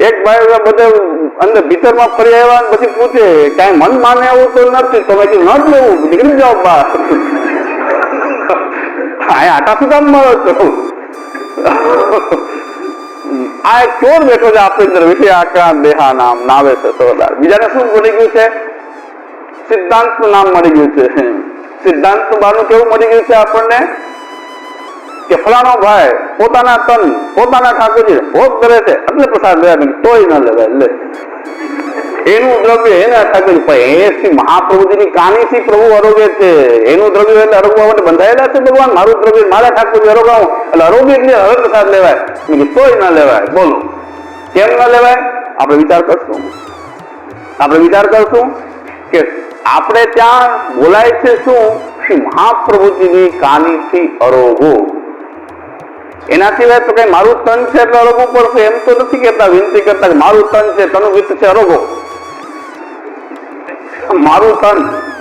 એક ભાઈ બધે અંદર ભીતરમાં ફરી આવ્યા ને પછી પૂછે કઈ મન માને એવું તો નથી, તો મેં કીધું ન લેવું, નીકળી જાઓ બહાર. આટા શું કામ મળો છો? આ એક ચોર બેઠો છે આપણી અંદર, વિષય આક્રાંત દેહા નામ નાવે છે સરદાર. બીજાને શું મળી ગયું છે? સિદ્ધાંત નું નામ મળી ગયું છે. સિદ્ધાંત નું બાનું કેવું મળી ગયું છે આપણને કે ફલાણો ભાઈ પોતાના તન પોતાના ઠાકોરજી ભોગ કરે છે એટલે પ્રસાદ લેવા, તોય ન લેવાય. લે એનું દ્રવ્ય એના ઠાકોરજી એ મહાપ્રભુજીની કાનીથી પ્રભુ આરોગ્ય છે. એનું દ્રવ્ય એટલે આરોગવા માટે બંધાયેલા છે ભગવાન. મારું દ્રવ્ય મારા ઠાકોરજી આરોગાવું એટલે આરોગ્ય એટલે હવે પ્રસાદ લેવાય, તોય ન લેવાય. બોલો કેમ ન લેવાય? આપણે વિચાર કરશું. આપણે વિચાર કરશું કે આપણે ત્યાં બોલાય છે શું? શ્રી મહાપ્રભુજીની કાનીથી અરોગો. એના સિવાય તો કઈ મારું તન છે એટલે અરોગવું પડશે એમ તો નથી કેતા. વિનંતી કરતા મારું તન છે, તનું વિત્ત છે, અરોગો. મારું તન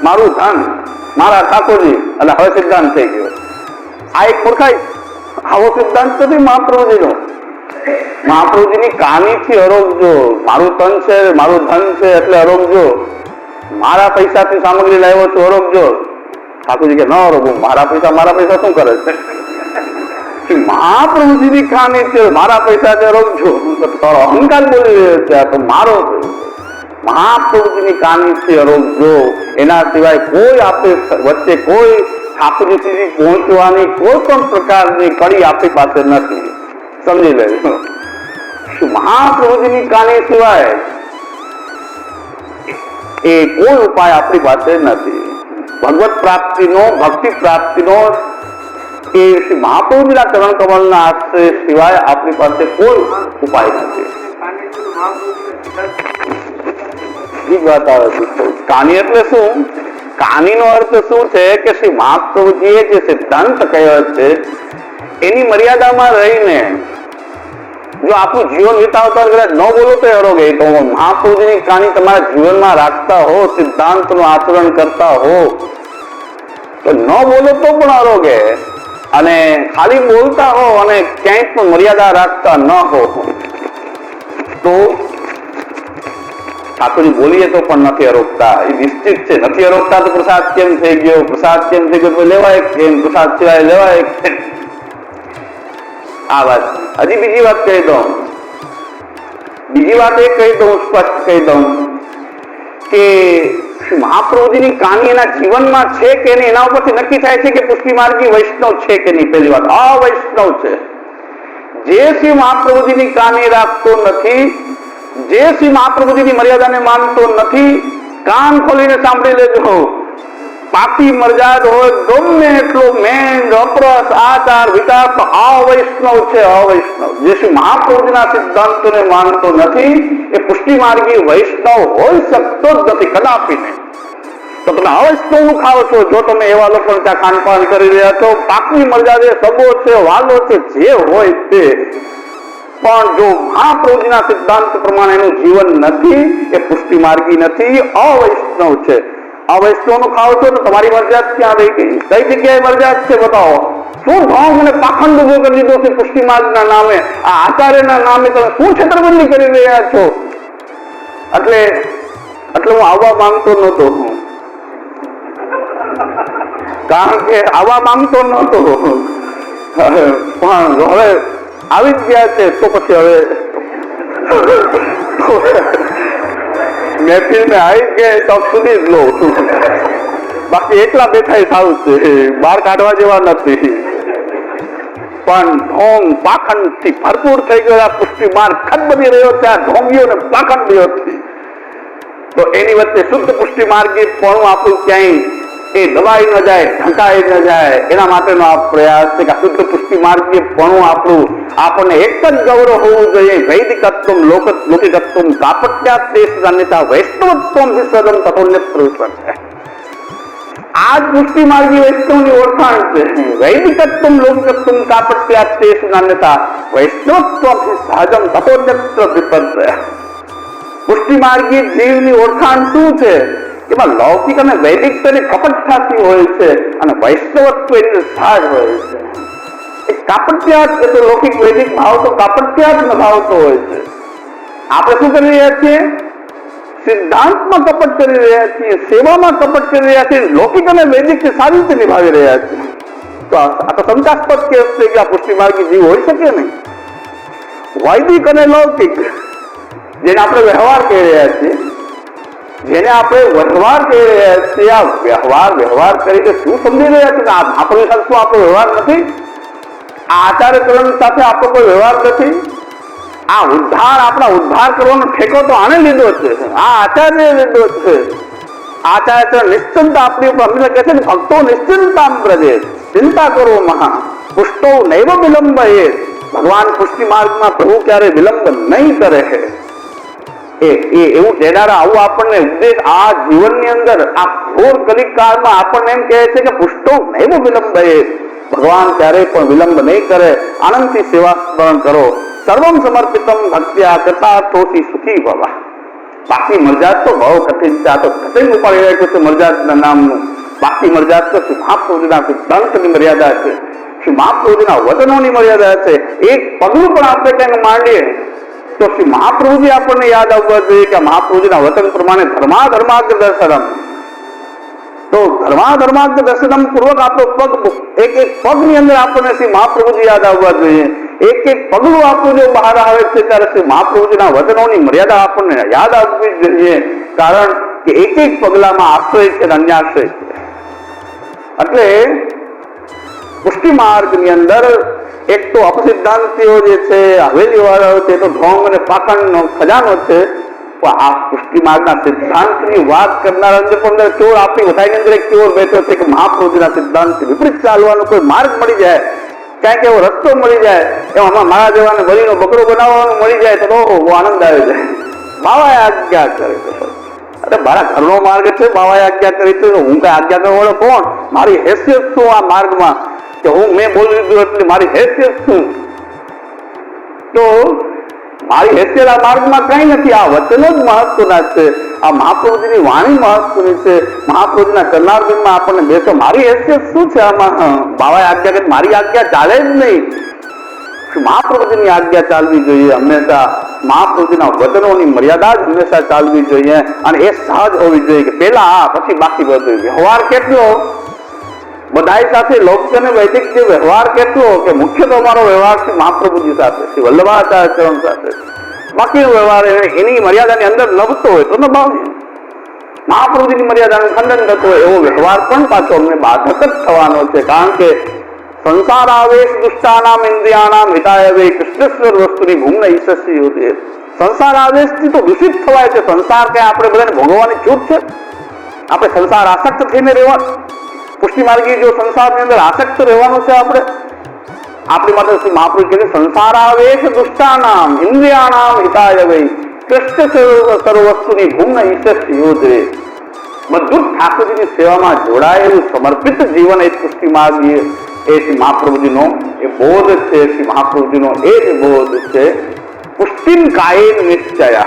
મારું ધન મારા ઠાકોરજી એટલે હવે સિદ્ધાંત થઈ ગયો. આ એક મૂર્ખાઈ. આવો સિદ્ધાંત નથી મહાપ્રભુજીનો. મહાપ્રભુજીની કાનીથી અરોગજો. મારું તન છે મારું ધન છે એટલે અરોગજો. મારા પૈસાથી સામગ્રી લાવ્યો છું અરોગજો. ઠાકોરજી કે ન અરોગું, મારા પૈસા શું કરે છે? મહાપ્રભુજીની કાની છે, મારા પૈસા છે અરોગજો. તારો અહંકાર બોલી રહ્યો છે. આ તો મારો મહાપ્રભુજીની કાની છે અરોગજો. એના સિવાય કોઈ આપે વચ્ચે કોઈ ઠાકોરજી સુધી પહોંચવાની કોઈ પણ પ્રકારની કડી આપણી પાસે નથી. સમજી લેજો. મહાપ્રભુજીની કાની સિવાય એ કોઈ ઉપાય આપણી પાસે નથી. ભગવત પ્રાપ્તિનો ભક્તિ પ્રાપ્તિનો એ શ્રી મહાપ્રભુજીના ચરણ કમલના આશ્રય સિવાય આપણી પાસે કોઈ ઉપાય નથી. વાત આવે છે કાની એટલે શું? કાનીનો અર્થ શું છે કે શ્રી મહાપ્રભુજીએ જે સિદ્ધાંત કહ્યો છે એની મર્યાદામાં રહીને જો આપણું જીવન વિતાવતા કદાચ ન બોલો તો અરોગે. તો મહાપ્રભુજીની કાની તમારા જીવનમાં રાખતા હો, સિદ્ધાંતનું આચરણ કરતા હો તો ન બોલો તો પણ અરોગે. અને ખાલી બોલતા હો અને ક્યાંય પણ મર્યાદા રાખતા ન હો તો ઠાકોરજી બોલીએ તો પણ નથી અરોગતા. એ નિશ્ચિત છે. નથી અરોગતા તો પ્રસાદ કેમ થઈ ગયો? પ્રસાદ કેમ થઈ ગયો? લેવાય કેમ? પ્રસાદ સિવાય લેવાય કેમ? આ વાત. હજી બીજી વાત કહી દઉં. બીજી વાત એ કહી દઉં, સ્પષ્ટ કહી દઉં કે મહાપ્રભુજીની કાની એના જીવનમાં છે કે નહીં એના ઉપરથી નક્કી થાય છે કે પુષ્ટિ માર્ગી વૈષ્ણવ છે કે નહીં. પહેલી વાત, અવૈષ્ણવ છે. જે શ્રી મહાપ્રભુજીની કાની રાખતો નથી, જે શ્રી મહાપ્રભુજીની મર્યાદાને માનતો નથી, કાન ખોલીને સાંભળી લેજો. પાપી મર્યાદ હોય ગમે એટલો મેન અપરસ આચાર વિચાર તો અવૈષ્ણવ છે. અવૈષ્ણવ જે શ્રી મહાપ્રભુજીના સિદ્ધાંતોને માનતો નથી એ પુષ્ટિ માર્ગી વૈષ્ણવ હોઈ શકતો જ નથી કદાપી નહીં. તો તમે અવૈષ્ણવ નું ખાવ છો જો તમે એવા લોકો ત્યાં ખાનપાન કરી રહ્યા છો. પાપની મર્યાદે સગો છે, વાલો છે, જે હોય તે. પણ જો મહાપ્રભુજીના સિદ્ધાંત પ્રમાણે એનું જીવન નથી એ પુષ્ટિ માર્ગી નથી, અવૈષ્ણવ છે. અવૈષ્ણવ નું ખાવ છો તો તમારી મર્યાદ ક્યાં રહી ગઈ? કઈ જગ્યાએ મર્યાદ છે બતાવો. શું ઢોંગ અને પાખંડ ઉભો કરી દીધો છે પુષ્ટિ માર્ગના નામે? આ આચાર્યના નામે તમે શું છેતરપિંડી કરી રહ્યા છો? એટલે હું આવવા માંગતો નહોતો. કારણ કે આવવા માંગતો નહોતો પણ હવે આવી જ ગયા છે તો પછી હવે મહેફિલ મેં આવી ગયા તો સુધી જ લો. બાકી એકલા બેઠા સારું છે, બહાર કાઢવા જેવા નથી. પણ ઢોંગ પાખંડ થી ભરપૂર થઈ ગયો પુષ્ટિ માર્ગ ખદબદી રહ્યો છે આ ઢોંગીઓ ને પાખંડીઓથી. તો એની વચ્ચે શુદ્ધ પુષ્ટિ માર્ગી પણ આપણું ક્યાંય એ દબાઈ ન જાય, ઢંકાઈ ન જાય એના માટેનો આ પ્રયાસ છે કે શુદ્ધ પુષ્ટિ માર્ગી પણ આપણને એક જ ગૌરવ હોવું જોઈએ. વૈદિકત્વમ લૌકિકત્વમ કાપટ્યાત દેશ અન્યથા વૈષ્ણવત્વમ વિસર્જન તથોન્યત્ર વિસર્જન. આ જ પુષ્ટિ માર્ગી વૈષ્ણવની ઓળખાણ છે. વૈદિકત્વમ લૌકિકત્વમ કાપટ્યાત દેશ અન્યથા વૈષ્ણવત્વમ સહજમ તથોન્યત્ર વિસર્જન. પુષ્ટિ માર્ગી જીવની ઓળખાણ શું છે? એમાં લૌકિક અને વૈદિક તેની કપટ થતી હોય છે અને વૈષ્ણવત્વ એની સહજ હોય છે. એ કાપટ્યાત એ તો લૌકિક વૈદિક ભાવ તો કાપટ્યાત ન ભાવતો હોય છે. આપણે શું કરી રહ્યા છીએ? સિદ્ધાંતમાં કપટ કરી રહ્યા છીએ, સેવામાં કપટ કરી રહ્યા છીએ, લૌકિક અને વૈદિક સારી રીતે નિભાવી રહ્યા છીએ. તો આ તો શંકાસ્પદ કેસ છે કે આ પુષ્ટિ માર્ગી જીવ હોઈ શકે નહીં. વૈદિક અને લૌકિક જેને આપણે વ્યવહાર કહી રહ્યા છીએ, જેને આપણે વ્યવહાર કહી રહ્યા છીએ, આ વ્યવહાર તરીકે શું સમજી રહ્યા છે? આપણો સાથે શું આપણો વ્યવહાર નથી? આ આચાર્યકરણ સાથે આપણો કોઈ વ્યવહાર નથી? આ ઉદ્ધાર, આપણા ઉદ્ધાર કરવાનો ઠેકો તો આને લીધો છે, આ આચાર્ય લીધો છે. આચાર્ય નિશ્ચિંતા આપણી ઉપર અમને કહે છે કે ભક્તો નિશ્ચિંતા પ્રજે, ચિંતા કરો મહા પુષ્ટો નૈવ વિલંબ. ભગવાન પુષ્ટિ માર્ગમાં પ્રભુ ક્યારે વિલંબ નહીં કરે છે. એવું કહેનારા આવું આપણને ઉપદેશ આ જીવનની અંદર આ ઘોર કલિકાળમાં આપણને એમ કહે છે કે પુષ્ટો નૈવ વિલંબ. ભગવાન ક્યારેય પણ વિલંબ નહીં કરે. આનંદથી સેવા સ્મરણ કરો. સર્વમ સમર્પિતમ ભક્ત્યા કૃતાર્થોથી સુખી ભવા. બાકી મરજાત તો બહુ કઠિન છે. આ તો કઠિન ઉપાડી રાખ્યું છે મરજાતના નામનું. બાકી મરજાત તો શ્રી મહાપ્રભુના સિદ્ધાંતની મર્યાદા છે, શ્રી મહાપ્રભુના વચનોની મર્યાદા છે. એક પગલું પણ આપણે કંઈક માંડીએ તો શ્રી મહાપ્રભુજી આપણને યાદ આવવા જોઈએ કે મહાપ્રભુજીના વચન પ્રમાણે ધર્માધર્માગ્ર દર્શનમ. તો ધર્માધર્માગ્ર દર્શનમ પૂર્વક આપણો પગ એક એક પગની અંદર આપણને શ્રી મહાપ્રભુજી યાદ આવવા જોઈએ. એક એક પગલું આપણું જો બહાર આવે છે ત્યારે શ્રી મહાપ્રભુજીના વચનોની મર્યાદા આપણને યાદ આવવી જોઈએ. કારણ કે એક એક પગલામાં આશ્રય છે, અન્યાશ્રય છે. એટલે પુષ્ટિ માર્ગની અંદર એક તો અપસિદ્ધાંતિઓ જે છે, હવેલી વાળાઓ છે, તો ઢોંગ અને પાખંડનો ખજાનો છે. પણ આ પુષ્ટિ માર્ગના સિદ્ધાંતની વાત કરનારા અંદર પણ ચોર, આપણી વધાઈની અંદર એક ચોર બેઠો છે કે મહાપ્રભુજીના સિદ્ધાંત વિપરીત ચાલવાનો કોઈ માર્ગ મળી જાય, ક્યાંક એવો રસ્તો મળી જાય, એમાં મારા જેવાને બળીનો બકરો બનાવવાનું મળી જાય તો આનંદ આવી જાય. બાવાએ આજ્ઞા કરે છે. અરે મારા ઘરનો માર્ગ છે, બાવાએ આજ્ઞા કરી છે, હું કઈ આજ્ઞા કરવા વાળો કોણ? મારી હેસિયત શું આ માર્ગમાં કે હું મેં બોલી દીધું એટલે મારી હેસિયત શું? તો મારી હેસિયત આ માર્ગમાં કઈ નથી. આ વચનો જ મહત્વના છે. આ મહાપ્રભુજીની વાણી મહત્વની છે. મહાપ્રભુજીના કરનાર્જનમાં આપણને બેસો મારી હેસિયત શું છે આમાં? બાવાએ આજ્ઞા કરી, મારી આજ્ઞા ચાલે જ નહીં. મહાપ્રભુજીની આજ્ઞા ચાલવી જોઈએ હંમેશા. મહાપ્રભુજીના વચનોની મર્યાદા જ હંમેશા ચાલવી જોઈએ. અને એ સહજ હોવી જોઈએ કે પેલા આ પછી બાકી બધું. વ્યવહાર કેટલો બધા સાથે લૌકિક અને વૈદિક જે વ્યવહાર કેટલો કે મુખ્ય તો અમારો વ્યવહાર છે મહાપ્રભુજી સાથે, શ્રી વલ્લભાચાર્ય ચરણ સાથે. બાકીનો વ્યવહાર એની મર્યાદાની અંદર નભતો હોય તો નભાવે. મહાપ્રભુજીની મર્યાદાનું ખંડન થતો હોય એવો વ્યવહાર પણ પાછો અમને બાધક જ થવાનો છે. કારણ કે સંસાર આવેશ દુષ્ટાનામ ઇન્દ્રિયાનામ હિતાય વે કૃષ્ણેશ્વર વસ્તુની ભૂમ્ન ઈશસ્વી હોતી. સંસાર આવેશથી તો દૂષિત થવાય છે. સંસાર કે આપણે બધાને ભોગવવાની છૂટ છે? આપણે સંસાર આસક્ત થઈને રહેવાનું? પુષ્ટિ માર્ગી જો સંસારની અંદર આસક્ત રહેવાનું છે આપણે, આપણી માટે શ્રી મહાપ્રભુ કહે સંસાર આવેશ દુષ્ટાનામ ઇન્દ્રિયાનામ હિતાય વે કૃષ્ણ સર્વસ્તુની ભૂમ્ન ઈશસ્વી હોતી. બધું ઠાકોરજીની સેવામાં જોડાયેલું સમર્પિત જીવન એ પુષ્ટિ માર્ગી એ શ્રી મહાપ્રભુજીનો એ બોધ છે. શ્રી મહાપ્રભુજીનો એ જ બોધ છે. પુષ્ટિમ કાયેન નિશ્ચય.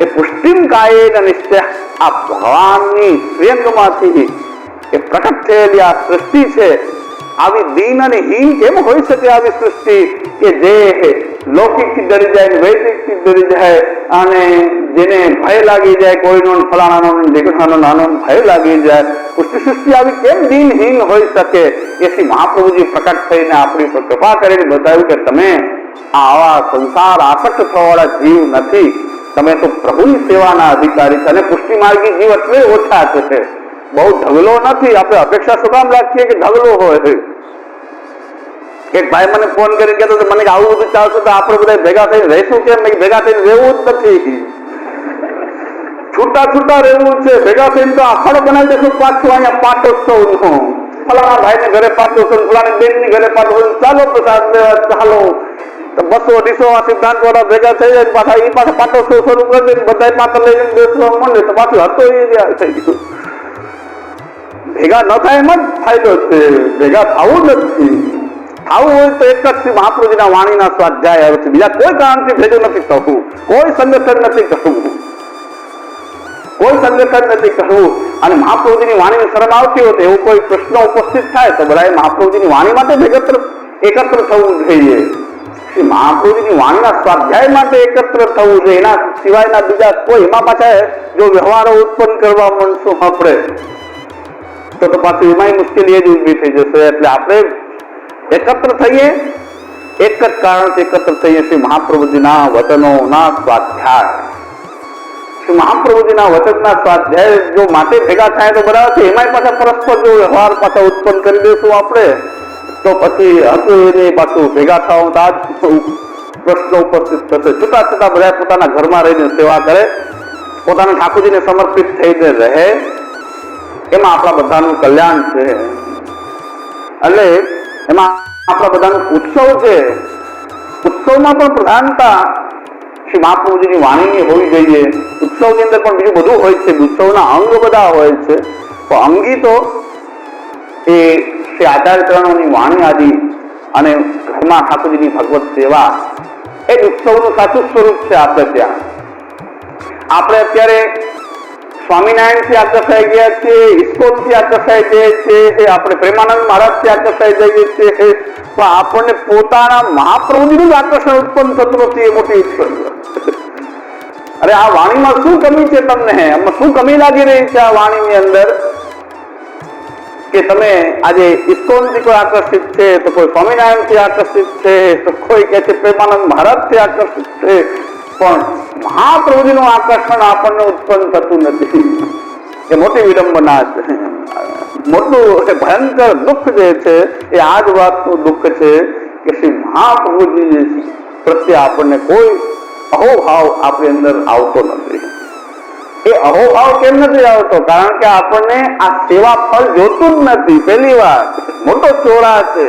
એ પુષ્ટિમ કાયેન નિશ્ચય આ ભગવાનની શ્રેયંગમાંથી એ પ્રકટ થયેલી આ સૃષ્ટિ છે. આવી દીન અને હીન કેમ હોઈ શકે આવી સૃષ્ટિ કે જે લૌકિક થી ડરી જાય, વૈદિક થી ડરી જાય, અને જેને ભય લાગી જાય, કોઈનો ફલાણાનો ઢીકણાનો નાનો ભય લાગી જાય. પુષ્ટિ સૃષ્ટિ આવી કેમ દીનહીન હોઈ શકે? એથી મહાપ્રભુજી પ્રકટ થઈને આપણી પર કૃપા કરીને બતાવ્યું કે તમે આવા સંસાર આસક્ત થવાવાળા જીવ નથી, તમે તો પ્રભુની સેવાના અધિકારી છે. અને પુષ્ટિ માર્ગી જીવ એટલે ઓછા છે, બહુ ઢગલો નથી. આપણે અપેક્ષા શું કામ રાખીએ કે ઢગલો હોય? એક ભાઈ મને ફોન કરીને કહેતો મને આવું બધું ચાલશે તો આપણે બધા ભેગા થઈને રહીશું કેમ? ભેગા થઈને રહેવું જ નથી, છૂટા છૂટા રહેવું છે. ભેગા થઈને તો આખાડો બનાવી દેશું પાછું અહીંયા પાટોત્સવ નો, ફલાણા ભાઈ ને ઘરે પાટોત્સવ, ફલાણી બેન ની ઘરે પાટોત્સવ, ચાલો પ્રસાદ લેવા ચાલો. 200-250 આ સિદ્ધાંત વાળા ભેગા થઈ જાય, પાછા એ પાછા પાટોત્સવ શરૂ કરી દે, બધા પાત્ર લઈને બેસવા માંડે તો પાછું હતો એ થઈ ગયું. ભેગા ન થાય એમ જ ફાયદો છે, ભેગા થવું નથી. આવું હોય તો એક જ શ્રી મહાપ્રભુજીના વાણીના સ્વાધ્યાય આવે છે. બીજા કોઈ કારણથી ભેગું નથી થવું, કોઈ સંગઠન નથી કરવું, કોઈ સંગઠન નથી કરવું. અને મહાપ્રભુજીની વાણીની શરમ આવતી હોય તો એવો કોઈ પ્રશ્ન ઉપસ્થિત થાય તો બધાએ મહાપ્રભુજીની વાણી માટે એકત્ર થવું જોઈએ. શ્રી મહાપ્રભુજીની વાણીના સ્વાધ્યાય માટે એકત્ર થવું છે. એના સિવાયના બીજા કોઈ એમાં પાછા જો વ્યવહારો ઉત્પન્ન કરવા માંડશું આપણે તો પાછું એમાંય મુશ્કેલી એ જ ઊભી થઈ જશે. એટલે આપણે એકત્ર થઈએ, એક જ કારણથી એકત્ર થઈએ, શ્રી મહાપ્રભુજીના વચનોના સ્વાધ્યાય. શ્રી મહાપ્રભુજીના વચનના સ્વાધ્યાય જો માટે ભેગા થાય તો બરાબર છે. એમાંય પાછા પરસ્પર જો વ્યવહાર પાછા ઉત્પન્ન કરી દઈશું આપણે તો પછી હતું એને પાછું ભેગા થવાનું તો આ પ્રશ્ન ઉપસ્થિત થશે. છૂટા છૂટા બધા પોતાના ઘરમાં રહીને સેવા કરે, પોતાના ઠાકોરજીને સમર્પિત થઈને રહે, એમાં આપણા બધાનું કલ્યાણ છે. એટલે એમાં આપણા બધાનો ઉત્સવ છે. ઉત્સવમાં પણ પ્રધાનતા શ્રી મહાપ્રભુજીની વાણીની હોવી જોઈએ. ઉત્સવની અંદર પણ બીજું બધું હોય છે, ઉત્સવના અંગ બધા હોય છે, તો અંગી તો એ શ્રી આચાર્યચરણોની વાણી આદિ અને ઘરમાં ઠાકોરજીની ભગવત સેવા એ જ ઉત્સવનું સાચું સ્વરૂપ છે. આપણે ત્યાં આપણે અત્યારે સ્વામિનારાયણથી આકર્ષાઈ ગયા છીએ, ઇસ્કોનથી આકર્ષાઈ ગયા છીએ, આપણે પ્રેમાનંદ મહારાજથી આકર્ષાઈ જઈએ છીએ, પણ આપણને પોતાના મહાપ્રભુજીનું જ આકર્ષણ ઉત્પન્ન થતું નથી. એ મોટી અરે આ વાણીમાં શું કમી છે તમને? આમાં શું કમી લાગી રહી છે આ વાણીની અંદર કે તમે આજે ઇસ્કોનથી કોઈ આકર્ષિત છે, તો કોઈ સ્વામિનારાયણથી આકર્ષિત છે, તો કોઈ કહે છે પ્રેમાનંદ મહારાજથી આકર્ષિત છે, પણ મહાપ્રભુજીનું આકર્ષણ આપણને ઉત્પન્ન થતું નથી. એ મોટી વિડંબના છે. મોટું ભયંકર દુઃખ જે છે એ આ જ વાતનું દુઃખ છે કે શ્રી મહાપ્રભુજી પ્રત્યે આપણને કોઈ અહોભાવ આપણી અંદર આવતો નથી. એ અહોભાવ કેમ નથી આવતો? કારણ કે આપણને આ સેવા ફળ જોતું જ નથી. પહેલી વાત મોટો ચોરા છે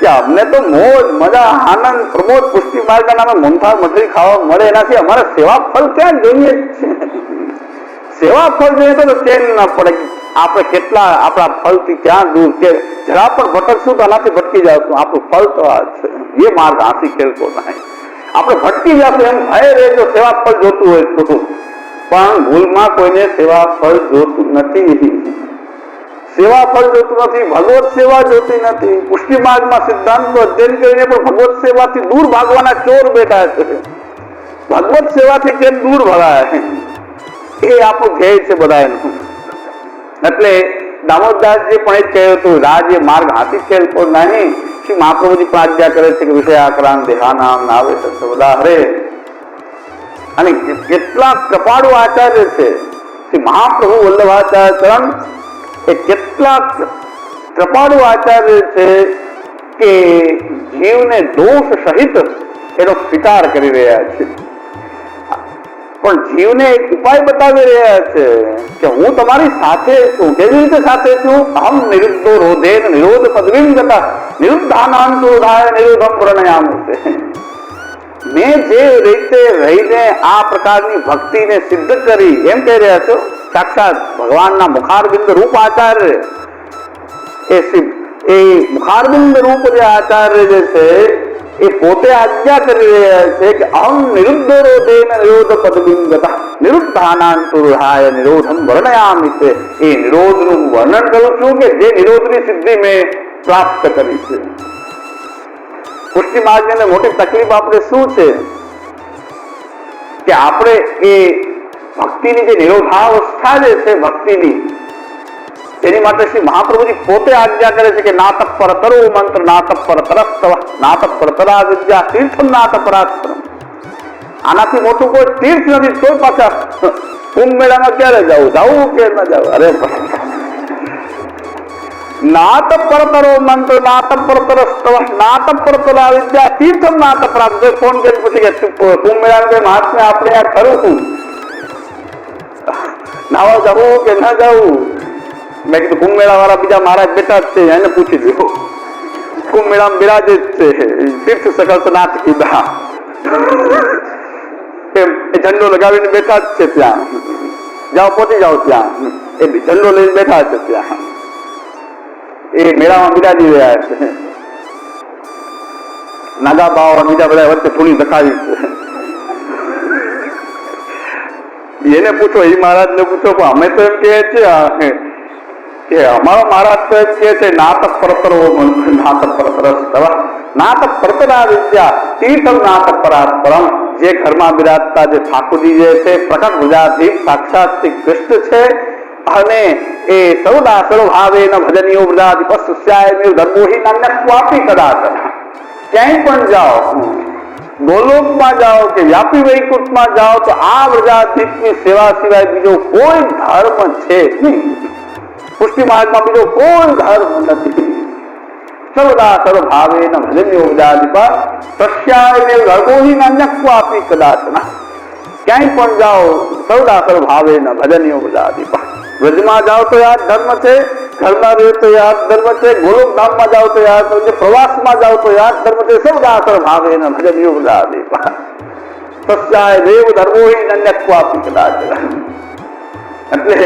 કે અમને તો મોજ મજા આનંદ પ્રમોદ પુષ્ટિ માર્ગના નામે મોંથા મછલી ખાવા મળે, એનાથી અમારે સેવા ફળ ક્યાં જોઈએ છે? સેવા ફળ જોઈએ તો ચેન ના પડે. આપણે કેટલા આપણા ફળથી ક્યાં દૂર કે જરા પણ ભટકશું તો આનાથી ભટકી જશું. આપણું ફળ તો આ છે. એ માર્ગ હાંસી ખેલતો નહીં. આપણે ભટકી જશું એમ ભય રહેજો સેવા ફળ જોતું હોય તો. પણ ભૂલમાં કોઈને સેવા ફળ જોતું નથી. સેવા ફળ જોતું નથી, ભગવત સેવા જોતી નથી. પુષ્ટિ માર્ગમાં સિદ્ધાંતનું અધ્યયન કરીને પણ ભગવત સેવાથી દૂર ભાગવાના ચોર બેઠા છે. ભગવત સેવાથી કેમ દૂર ભગાય એ આપણું ધ્યેય છે બધા એનું. એટલે દામોદરદાસજી પણ એ જ કહ્યું હતું, રાજ એ માર્ગ હાથી ખેલતો નહીં. શ્રી મહાપ્રભુજી પણ આજ્ઞા કરે છે કે વિષયાકરાન દેહાનામ નાવે સર્વદા હરે. અને કેટલા કૃપાળુ આચાર્ય છે શ્રી મહાપ્રભુ વલ્લભાચાર્ય ચરણ. એ કેટલાક કૃપાળુ આચાર્ય છે કે જીવને દોષ સહિત એનો સ્વીકાર કરી રહ્યા છે, પણ જીવને એક ઉપાય બતાવી રહ્યા છે કે હું તમારી સાથે છું. કેવી રીતે સાથે છું? અહમ નિરુદ્ધો રોધે નિરોધ પદવીમ ગતા નિરુદ્ધાનાંતોધાય નિરોધમ પ્રણયામ. મેં જે રીતે રહીને આ પ્રકારની ભક્તિને સિદ્ધ કરી એમ કહી રહ્યા છો. સાક્ષાત ભગવાનના મુખારબિંદ રૂપ આચાર્ય એ મુખારબિંદ રૂપ જે આચાર્ય જે છે એ પોતે આજ્ઞા કરી રહ્યા છે કે અહમ નિરુદ્ધ રોધે નિરોધ પદબિંગતા નિરુદ્ધાનાંતુર્હાય નિરોધમ વર્ણયામિ. એ નિરોધનું વર્ણન કરું છું કે જે નિરોધની સિદ્ધિ મેં પ્રાપ્ત કરી છે. પુષ્ટિ માર્ગની અંદર મોટી તકલીફ આપણે શું છે કે આપણે એ ભક્તિની જે નિરોધાવસ્થા જે છે ભક્તિની, એની માટે શ્રી મહાપ્રભુજી પોતે આજ્ઞા કરે છે કે નાત પર તરો મંત્ર, નાત પર તરસ્તવ, નાત પર તરા વિદ્યા, તીર્થમ નાત પરાત્રમ. આનાથી મોટું કોઈ તીર્થ નથી. તો પાછા કુંભ મેળામાં ક્યારે જવું કે ન જવું? અરે નાત પર તરો મંત્ર, નાત પર તરસ્તવ, નાત પર તરા વિદ્યા, તીર્થમ નાત પરાત્રમ. ફોન કરી પૂછી કે કુંભ મેળામાં મહાત્મ્ય આપણે આ ખરું નાવા જવું કે ન જવું? મેં કીધું કુંભ મેળા વાળા બીજા મહારાજ બેઠા જ છે, એને પૂછી દો. કુંભ મેળામાં બિરાજે જ છે. તીર્થ સકલ્પનાથ કીધા એ ઝંડો લગાવીને બેઠા જ છે ત્યાં. જાઓ પહોંચી જાઓ ત્યાં. એ ઝંડો લઈને બેઠા છે ત્યાં. એ મેળામાં બિરાજી રહ્યા છે. નાગા બાવ બીજા બધા વચ્ચે થોડી દખાવી છે. એને પૂછો, એ મહારાજ ને પૂછો. પણ અમે તો એમ કહે છે કે અમારો મહારાજ તો એમ કહે છે નાત પરતરો મંત્ર નાત પરતરસ નાત પરતરા વિદ્યા તીર્થમ નાત પરાત્પરમ. જે ઘરમાં બિરાજતા જે ઠાકોરજી જે છે પ્રકટ ગુજરાતી સાક્ષાત શ્રી કૃષ્ણ છે અને એ સૌદા સર્વભાવે ન ભજનીયો વ્રજાધિપસ્યાય ધર્મોહી નાન્ય સ્વાપી કદાચ. ક્યાંય પણ જાઓ, ગોલોકમાં જાઓ કે વ્યાપી વૈકુંઠમાં જાઓ તો આ વ્રજાધીશની સેવા સિવાય બીજો કોઈ ધર્મ છે નહીં. પુષ્ટિ માર્ગમાં બીજો કોઈ ધર્મ નથી. સર્વદા સર્વભાવે ન ભજન્યો વ્રજાધિપા તસ્યાય ધર્મોહી નાન્ય સ્વાપી કદાચ. ક્યાંય પણ જાઓ સૌદા સર્વભાવે ન ભજન્યો વ્રજાધિપા. વ્રજમાં જાઓ તો યાદ ધર્મ છે, ઘરમાં રહે તો યાદ ધર્મ છે, ગોલોક ધામમાં જાઓ તો યાદ ધર્મ છે, પ્રવાસમાં જાઓ તો યાદ ધર્મ છે. સૌદા સર્વભાવે ન ભજન્યો વ્રજાધિપા તસ્યાય દેવ ધર્મોહી નાન્યત્વાપી કદાચ. એટલે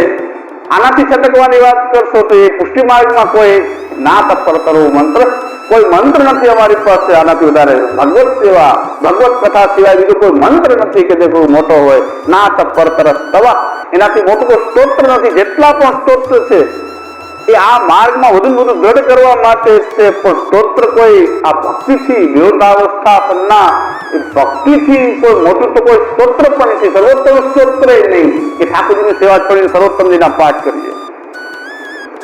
આનાથી છટકવાની વાત કરશો તો એ પુષ્ટિ માર્ગમાં કોઈ ના તત્પર કરો મંત્ર, કોઈ મંત્ર નથી અમારી પાસે. આનાથી વધારે ભગવત સેવા ભગવત કથા સિવાય બીજો કોઈ મંત્ર નથી કે જે કોઈ મોટો હોય. ના તત્પર તરસ તવા, એનાથી મોટું કોઈ સ્તોત્ર નથી. જેટલા પણ સ્તોત્ર છે એ આ માર્ગમાં વધુ વધુ દ્રઢ કરવા માટે છે. પણ સ્તોત્ર કોઈ આ ભક્તિથી વિરોધાવસ્થા પન્ના એ ભક્તિથી કોઈ મોટું તો કોઈ સ્તોત્ર પણ નથી. સર્વોત્તમ સ્તોત્ર નહીં કે ઠાકોરજીની સેવા છોડીને સર્વોત્તમજીના પાઠ કરીએ.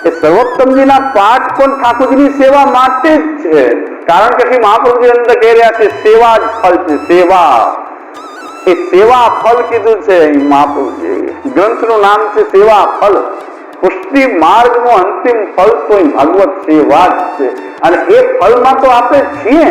એ સર્વોત્તમજીના પાઠ પણ ઠાકોરજીની સેવા માટે જ છે. કારણ કે શ્રી મહાપ્રભુજી અંદર કહી રહ્યા છે સેવા જ ફળ છે. સેવા એ સેવા ફળ કીધું છે અહીં મહાપ્રભુજી. ગ્રંથનું નામ છે સેવા ફળ. પુષ્ટિ માર્ગનું અંતિમ ફળ તો ભગવત સેવા જ છે. અને એ ફળમાં તો આપણે છીએ.